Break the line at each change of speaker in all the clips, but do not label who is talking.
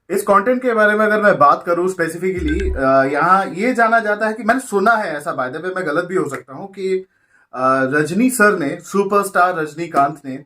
इस कंटेंट के बारे में अगर मैं बात करूं स्पेसिफिकली, यहाँ ये जाना जाता है कि मैंने सुना है, ऐसा बाय द वे मैं गलत भी हो सकता हूँ, कि रजनी सर ने, सुपरस्टार रजनीकांत ने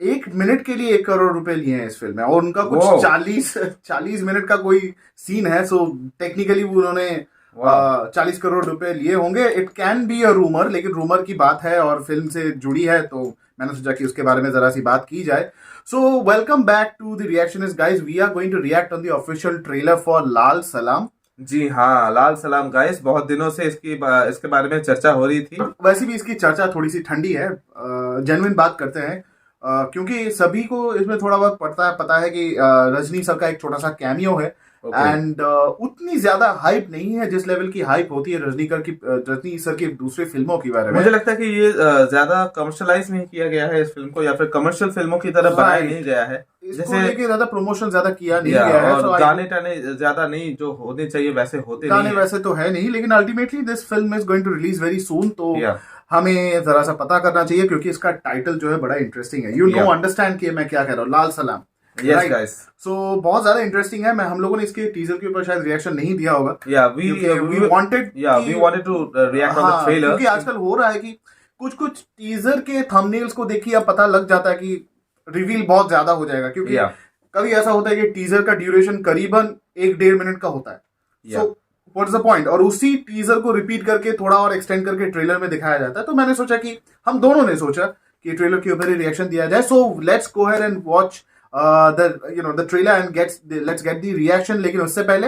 1 मिनट के लिए 1 करोड़ रुपए लिए हैं इस फिल्म में, और उनका कुछ
वो
40 मिनट का कोई सीन है। सो टेक्निकली उन्होंने
वाह
40 करोड़ रुपए लिए होंगे। It can be a rumour, लेकिन रूमर की बात है और फिल्म से जुड़ी है, तो मैंने सोचा कि उसके बारे में जरा सी बात की जाए। So welcome back to the reactionist guys, we are going to react on the official trailer for Lal Salaam.
जी हाँ, लाल सलाम गाइस, बहुत दिनों से इसके बारे में चर्चा हो रही थी।
वैसे भी इसकी चर्चा थोड़ी सी ठंडी है, जेन्युइन बात करते हैं। क्योंकि सभी को इसमें थोड़ा बहुत पता है कि रजनी सर का एक छोटा सा कैमियो है,
ओके।
एंड उतनी ज्यादा हाइप नहीं है जिस लेवल की हाइप होती है रजनी सर की दूसरी फिल्मों के बारे में।
मुझे लगता है कि ये ज्यादा कमर्शलाइज नहीं किया गया है इस फिल्म को, या फिर कमर्शियल फिल्मों की तरह बनाया
राइट,
नहीं गया है।
इसको
जैसे
लेके ज्यादा प्रमोशन ज्यादा किया नहीं
या
गया है।
और
सो
गाने टाने ज्यादा नहीं जो होने चाहिए वैसे होते नहीं
गाने
है।
वैसे तो है नहीं, लेकिन ultimately this film is going to release very soon, तो
या
हमें जरा सा पता करना चाहिए, क्योंकि इसका टाइटल जो है बड़ा इंटरेस्टिंग है। यू नो
या
अंडरस्टैंड कि मैं क्या कह रहा हूँ, लाल सलाम।
Yes
right.
गाइस।
सो बहुत ज्यादा इंटरेस्टिंग है। मैं हम लोगों ने इसके टीजर के ऊपर शायद रिएक्शन नहीं दिया होगा,
या
क्योंकि वी वांटेड
वी
कि,
wanted to react on the
हाँ,
ट्रेलर।
क्योंकि आजकल हो रहा है कि कुछ कुछ टीजर के थंबनेल्स को देख के अब पता लग जाता है कि रिवील बहुत ज्यादा हो जाएगा, क्योंकि
या
कभी ऐसा होता है कि टीजर का ड्यूरेशन करीबन 1-1.5 मिनट का होता है।
या
सो व्हाट्स द पॉइंट, और उसी टीजर को रिपीट करके थोड़ा और एक्सटेंड करके ट्रेलर में दिखाया जाता है। तो मैंने सोचा कि हम दोनों ने सोचा कि ट्रेलर के ऊपर ही रिएक्शन दिया जाए। So let's go ahead and watch the trailer and let's get the reaction. लेकिन उससे पहले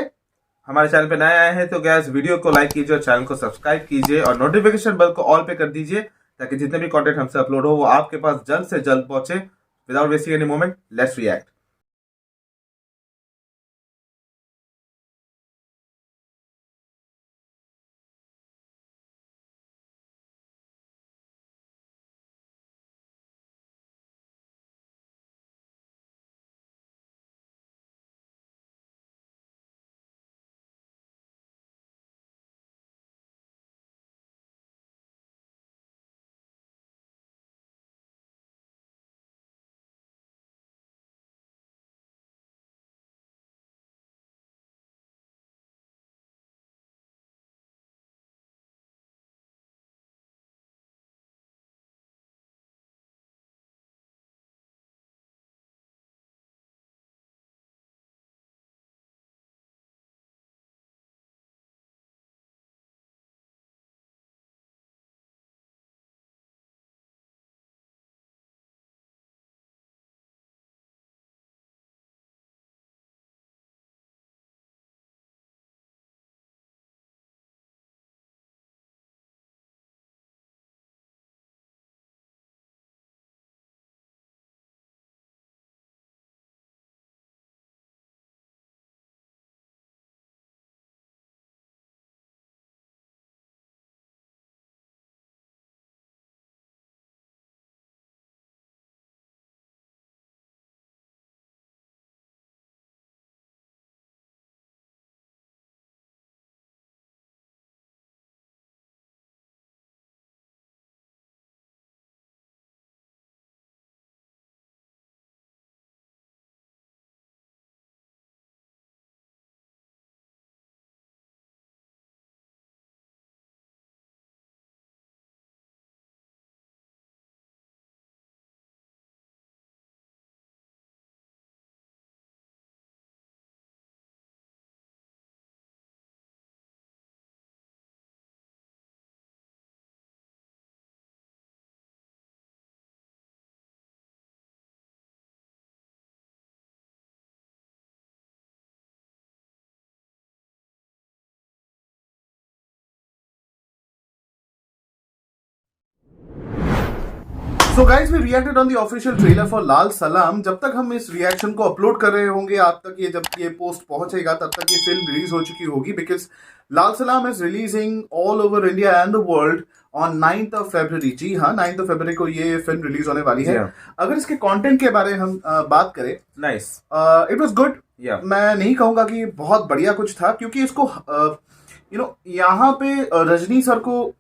हमारे चैनल पे नए आए हैं तो गैस वीडियो को लाइक कीजिए और चैनल को सब्सक्राइब कीजिए और नोटिफिकेशन बेल को ऑल पे कर दीजिए, ताकि जितने भी कंटेंट हमसे अपलोड हो वो आपके पास जल्द से जल्द पहुंचे। Without wasting any moment, let's react.
So guys we reacted on the official trailer for Lal Salaam. जब तक हम इस रिएक्शन को अपलोड कर रहे होंगे, आप तक ये, जब ये पोस्ट पहुंचेगा तब तक ये फिल्म रिलीज हो चुकी होगी, बिकॉज लाल सलाम is releasing all over India and the world on 9th of February। जी हाँ, 9th of February को ये फिल्म रिलीज होने वाली है।
Yeah.
अगर इसके कंटेंट के बारे में हम बात करें,
nice.
It was good.
Yeah.
मैं नहीं कहूंगा कि बहुत बढ़िया कुछ था, क्योंकि इसको यहाँ पे रजनी सर को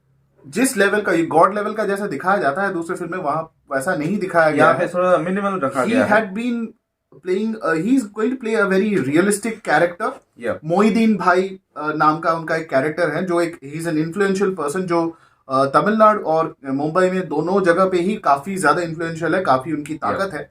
जिस लेवल का, ये गॉड लेवल का जैसा दिखाया जाता है दूसरे फिल्म में, वहां वैसा नहीं दिखाया गया
यहाँ
है।
पे थोड़ा मिनिमल रखा
ही
गया है।
Had been playing he's going to play a very realistic character.
Yeah.
Moideen भाई नाम का उनका एक कैरेक्टर है जो एक he is an influential person जो तमिलनाडु और मुंबई में दोनों जगह पे ही काफी ज्यादा इन्फ्लुएंशियल है, काफी उनकी ताकत है।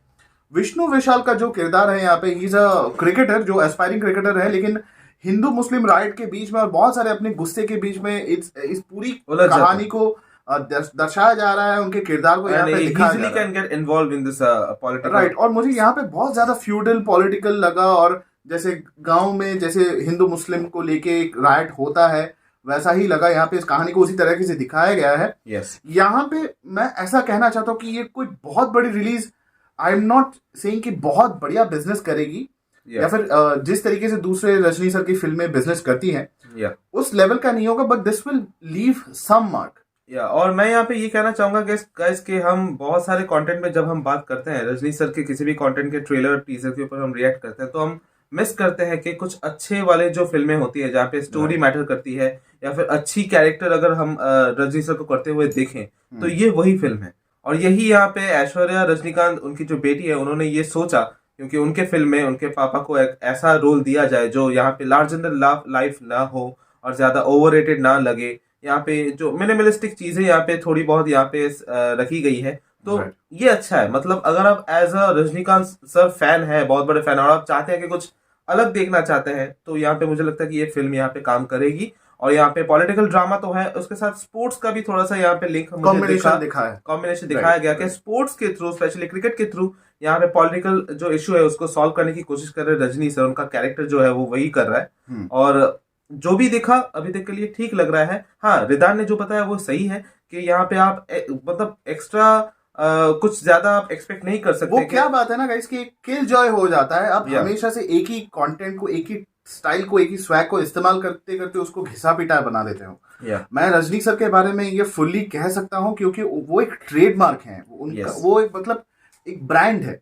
विष्णु विशाल का जो किरदार है यहाँ पे, ही इज अ क्रिकेटर जो एस्पायरिंग क्रिकेटर है, लेकिन हिंदू मुस्लिम राइट के बीच में और बहुत सारे अपने गुस्से के बीच में इस पूरी कहानी को दर्शाया जा रहा है, उनके किरदार को यहाँ पे दिखाया जा रहा है।
can get involved in this political.
Right, और मुझे यहाँ पे बहुत ज्यादा फ्यूडल पॉलिटिकल लगा, और जैसे गांव में जैसे हिंदू मुस्लिम को लेके एक राइट होता है वैसा ही लगा यहाँ पे। इस कहानी को उसी तरीके से दिखाया गया है।
Yes.
यहाँ पे मैं ऐसा कहना चाहता हूँ कि ये कोई बहुत बड़ी release, I am not saying कि बहुत बढ़िया बिजनेस करेगी, या फिर जिस तरीके से दूसरे रजनी सर की फिल्में बिजनेस करती हैं उस लेवल का नहीं होगा, but this will leave some mark.
और मैं यहाँ पे ये कहना चाहूंगा गाइस कि हम बहुत सारे कंटेंट में जब हम बात करते हैं रजनी सर के किसी भी कंटेंट के ट्रेलर टीजर के ऊपर हम रिएक्ट करते हैं तो हम मिस करते हैं कि कुछ अच्छे वाले जो फिल्में होती है जहाँ पे स्टोरी मैटर करती है या फिर अच्छी कैरेक्टर अगर हम रजनी सर को करते हुए देखें तो ये वही फिल्म है। और यही यहाँ पे ऐश्वर्या रजनीकांत उनकी जो बेटी है उन्होंने ये सोचा, क्योंकि उनके फिल्म में उनके पापा को एक ऐसा रोल दिया जाए जो यहाँ पे लार्जर देन लाइफ ना हो और ज्यादा ओवररेटेड ना लगे। यहाँ पे जो मिनिमलिस्टिक चीजें यहाँ पे थोड़ी बहुत यहाँ पे रखी गई है, तो ये अच्छा है। मतलब अगर आप as a Rajinikanth sir fan है, बहुत बड़े फैन, और आप चाहते हैं कि कुछ अलग देखना चाहते हैं, तो यहाँ पे मुझे लगता है कि ये फिल्म यहाँ पे काम करेगी। और यहाँ पे पॉलिटिकल ड्रामा तो है, उसके साथ स्पोर्ट्स का भी थोड़ा सा यहाँ पे लिंक
कॉम्बिनेशन
दिखाया गया कि स्पोर्ट्स के थ्रू, स्पेशली क्रिकेट के थ्रू यहाँ पे पॉलिटिकल जो इशू है उसको सॉल्व करने की कोशिश कर रहे हैं रजनी सर। उनका कैरेक्टर जो है वो वही कर रहा है और जो भी दिखा अभी तक के लिए ठीक लग रहा है। हाँ, रिदान ने जो बताया वो सही है कि यहाँ पे आप मतलब एक्स्ट्रा कुछ ज्यादा आप एक्सपेक्ट नहीं कर सकते।
वो क्या बात है ना गाइस कि किल जॉय हो जाता है। अब हमेशा से एक ही कंटेंट को, एक ही स्टाइल को, एक ही स्वैग को इस्तेमाल करते करते उसको घिसा पिटा बना देते हो। मैं रजनी सर के बारे में ये फुल्ली कह सकता हूँ क्योंकि वो एक ट्रेडमार्क है उनका। वो एक मतलब एक ब्रांड है।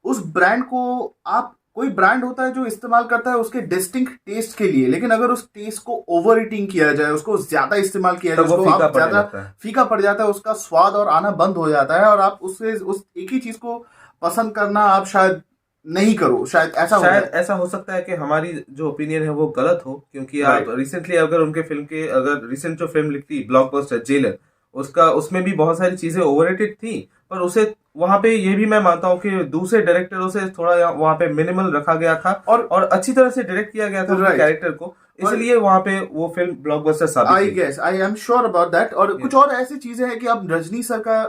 उस ब्रांड को आप, कोई ब्रांड होता है जो इस्तेमाल करता है उसके डिस्टिंक्ट टेस्ट के लिए, लेकिन अगर उस टेस्ट को ओवर ईटिंग किया जाए, उसको ज्यादा इस्तेमाल किया जाए, उसको आप ज्यादा फीका पड़ जाता है, उसका स्वाद और आना बंद हो जाता है और आप उससे उस एक ही चीज को पसंद करना आप शायद नहीं करो। शायद ऐसा हो
सकता है कि हमारी जो ओपिनियन है वो गलत हो, क्योंकि आप रिसेंटली अगर उनके फिल्म के, अगर रिसेंट जो फिल्म लिखती ब्लॉकबस्टर जेलर, उसमें भी बहुत सारी चीजें ओवररेटेड थी, पर उसे वहां पे ये भी मैं मानता हूँ कि दूसरे डायरेक्टरों से थोड़ा वहां पे मिनिमल रखा गया था और अच्छी तरह से डायरेक्ट किया गया था कैरेक्टर को, इसलिए वहां पे वो फिल्म ब्लॉकबस्टर साबित हुई।
I am sure about that. और कुछ और ऐसी चीजें हैं कि अब रजनी सर का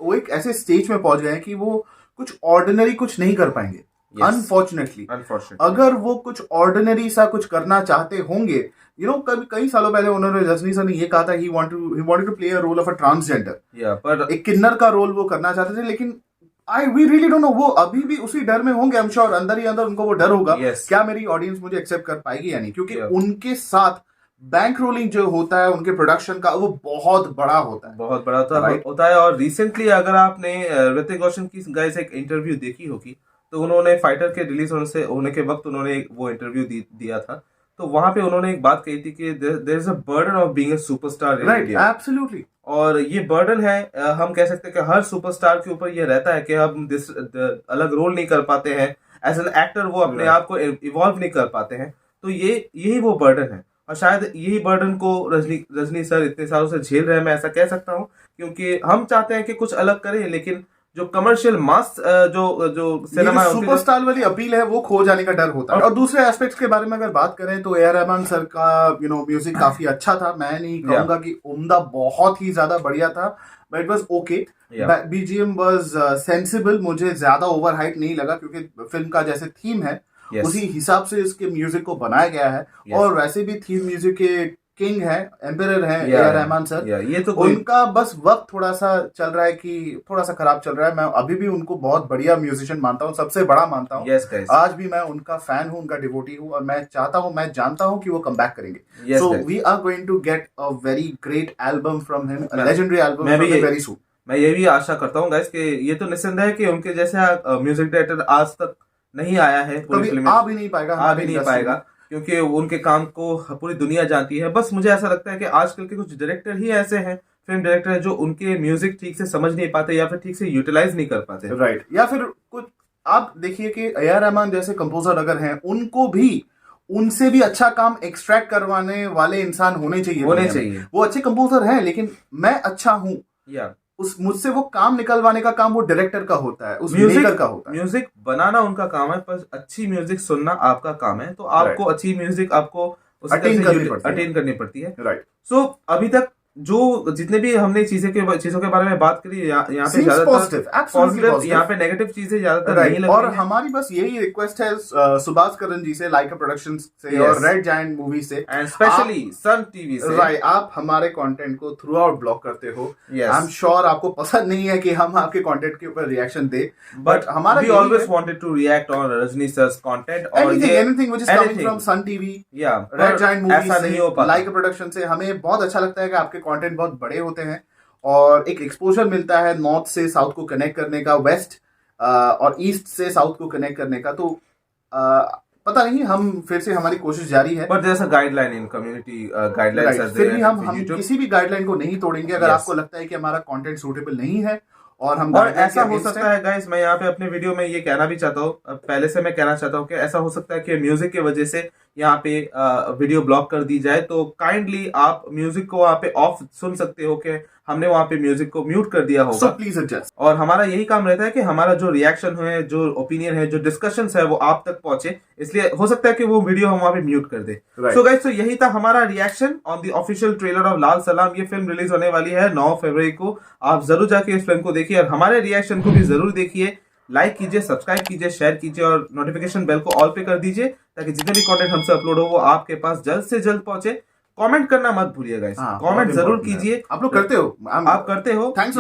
वो एक ऐसे स्टेज में पहुंच गए हैं कि वो कुछ ऑर्डिनरी कुछ नहीं कर पाएंगे। अनफॉर्चुनेटली अगर वो कुछ ऑर्डिनरी सा कुछ करना चाहते होंगे, कई सालों पहले उन्होंने, रजनी सर ने ये कहा था he wanted to play a role of a transgender, पर एक किन्नर का रोल वो करना चाहते थे, लेकिन वी रियली डोंट नो, वो अभी भी उसी डर में होंगे। आई एम श्योर अंदर ही अंदर उनको वो डर होगा, क्या मेरी ऑडियंस मुझे एक्सेप्ट कर पाएगी या नहीं, क्योंकि उनके साथ बैंक रोलिंग जो होता है उनके प्रोडक्शन का, वो बहुत बड़ा होता है। और रिसेंटली अगर आपने ऋतिक रोशन की गाइस एक इंटरव्यू देखी होगी, तो उन्होंने फाइटर के रिलीज होने के वक्त उन्होंने वो इंटरव्यू दिया था, तो वहां पे उन्होंने एक बात कही थी कि there is a burden of being a superstar in India. Absolutely.
और ये बर्डन है, हम कह सकते हैं कि हर सुपरस्टार के ऊपर ये रहता है कि हम अलग रोल नहीं कर पाते हैं एज एन एक्टर, वो अपने आप को इवॉल्व नहीं कर पाते हैं, तो यही वो बर्डन है। और शायद यही बर्डन को रजनी सर इतने सालों से झेल रहे हैं, मैं ऐसा कह सकता हूँ, क्योंकि हम चाहते हैं कि कुछ अलग करें, लेकिन जो कमर्शियल मास जो सिनेमा
सुपरस्टार वाली अपील है वो खो जाने का डर होता है। और दूसरे एस्पेक्ट्स के बारे में अगर बात करें तो ए.आर. रहमान सर का म्यूजिक काफी अच्छा था। मैं नहीं कहूंगा कि उम्दा बहुत ही ज्यादा बढ़िया था, but it was okay. BGM was sensible, मुझे ज्यादा ओवर हाइट नहीं लगा, क्योंकि फिल्म का जैसे थीम है उसी हिसाब से इसके म्यूजिक को बनाया गया है। और वैसे भी थीम म्यूजिक के किंग है, एम्परर है ए.आर. रहमान सर।
ये तो
उनका बस वक्त थोड़ा सा चल रहा है कि थोड़ा सा खराब चल रहा है। मैं अभी भी उनको बहुत बढ़िया म्यूजिशियन मानता हूँ, सबसे बड़ा मानता हूँ। आज भी मैं उनका फैन हूँ, उनका डिवोटी हूँ, और मैं जानता हूँ कि वो कम बैक करेंगे। So we are going to get a very great album from him, a legendary album very soon.
मैं ये भी आशा करता हूँ गाइस कि ये तो निस्संदेह है कि उनके जैसे म्यूजिक डायरेक्टर आज तक नहीं आया है,
आ भी नहीं पाएगा,
क्योंकि उनके काम को पूरी दुनिया जानती है। बस मुझे ऐसा लगता है कि आजकल के कुछ डायरेक्टर ही ऐसे हैं, फिल्म डायरेक्टर है, जो उनके म्यूजिक ठीक से समझ नहीं पाते या फिर ठीक से यूटिलाइज नहीं कर पाते।
राइट। या फिर कुछ आप देखिए कि ए आर रहमान जैसे कंपोजर अगर हैं, उनको भी उनसे भी अच्छा काम एक्सट्रैक्ट करवाने वाले इंसान होने चाहिए
होने
दुनिया में।
चाहिए।
वो अच्छे कंपोजर हैं, लेकिन मैं अच्छा हूं,
या
उस मुझसे वो काम निकलवाने का काम वो डायरेक्टर का होता है, उस
म्यूजिक
मेकर का होता है।
म्यूजिक बनाना उनका काम है, पर अच्छी म्यूजिक सुनना आपका काम है। तो आपको अच्छी म्यूजिक आपको उसी तरह
Attain
से
करनी पड़ती है।
अटेन करनी पड़ती है।
राइट।
सो अभी तक जो जितने भी हमने चीजों के बारे में बात करी, यहाँ पे
Seems
ज्यादातर
positive, absolutely
पॉजिटिव,
positive.
यहाँ पे नेगेटिव चीजें ज्यादातर
राइट
नहीं लग
और
रही हैं।
हमारी बस यही रिक्वेस्ट है सुभाष करण जी से, लाइका प्रोडक्शंस से
Yes.
और रेड जायंट मूवी से,
एंड स्पेशली सन टीवी से।
राइट, आप हमारे कंटेंट को थ्रू आउट ब्लॉक करते हो।
Yes.
आई एम श्योर आपको पसंद नहीं है कि हम आपके कंटेंट के ऊपर रिएक्शन दे,
बट
हमारा
we always wanted to react on Rajini sir's content, और
anything which is coming
anything.
From Sun TV,
या
रेड जायंट
ऐसा नहीं हो
मूवी,
पाता।
लाइका प्रोडक्शन से हमें बहुत अच्छा लगता है कि आपके कंटेंट बहुत बड़े होते हैं और एक एक्सपोजर मिलता है नॉर्थ से साउथ को कनेक्ट करने का, वेस्ट और ईस्ट से साउथ को कनेक्ट करने का। तो पता नहीं, हम फिर से हमारी कोशिश जारी है।
But there is a guideline in community guidelines
Right. फिर भी हम किसी भी गाइडलाइन को नहीं तोड़ेंगे अगर
Yes.
आपको लगता है कि हमारा कंटेंट सूटेबल नहीं है और हम
और
guideline
ऐसा
के
हो
against
सकता है गाइस, मैं यहाँ पे अपने वीडियो में ये कहना भी चाहता हूँ, पहले से मैं कहना चाहता हूँ कि ऐसा हो सकता है कि म्यूजिक की वजह से यहाँ पे वीडियो ब्लॉक कर दी जाए। तो काइंडली आप म्यूजिक को वहाँ पे ऑफ सुन सकते हो कि हमने वहाँ पे म्यूजिक को म्यूट कर दिया
सो
होगा।
Please adjust.
और हमारा यही काम रहता है कि हमारा जो रिएक्शन है, जो ओपिनियन है, जो डिस्कशंस है, वो आप तक पहुंचे। इसलिए हो सकता है कि वो वीडियो हम वहाँ पे म्यूट कर दे।
Right.
सो गाइस, तो यही था हमारा reaction on the official trailer of Lal Salaam. ये फिल्म रिलीज होने वाली है 9 फरवरी को। आप जरूर जाके इस फिल्म को देखिए और हमारे रिएक्शन को भी जरूर देखिए। लाइक कीजिए, सब्सक्राइब कीजिए, शेयर कीजिए और नोटिफिकेशन बेल को ऑल पे कर दीजिए, ताकि जितने भी कंटेंट हमसे अपलोड हो वो आपके पास जल्द से जल्द पहुंचे। कमेंट करना मत भूलिएगा, कमेंट जरूर कीजिए।
आप लोग करते हो,
आप करते हो,
थैंक्स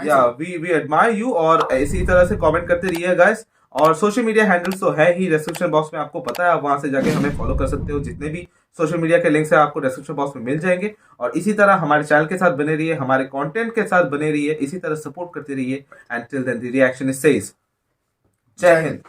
या वी एडमायर यू। और इसी तरह से कमेंट करते रहिए गाइस। और सोशल मीडिया हैंडल्स तो है ही डिस्क्रिप्शन बॉक्स में, आपको पता है, आप वहां से जाके हमें फॉलो कर सकते हो। जितने भी सोशल मीडिया के लिंक्स है आपको डिस्क्रिप्शन बॉक्स में मिल जाएंगे। और इसी तरह हमारे चैनल के साथ बने रहिए, हमारे कंटेंट के साथ बने रहिए, इसी तरह सपोर्ट करते रहिए। And till then the reaction is says, जय हिंद।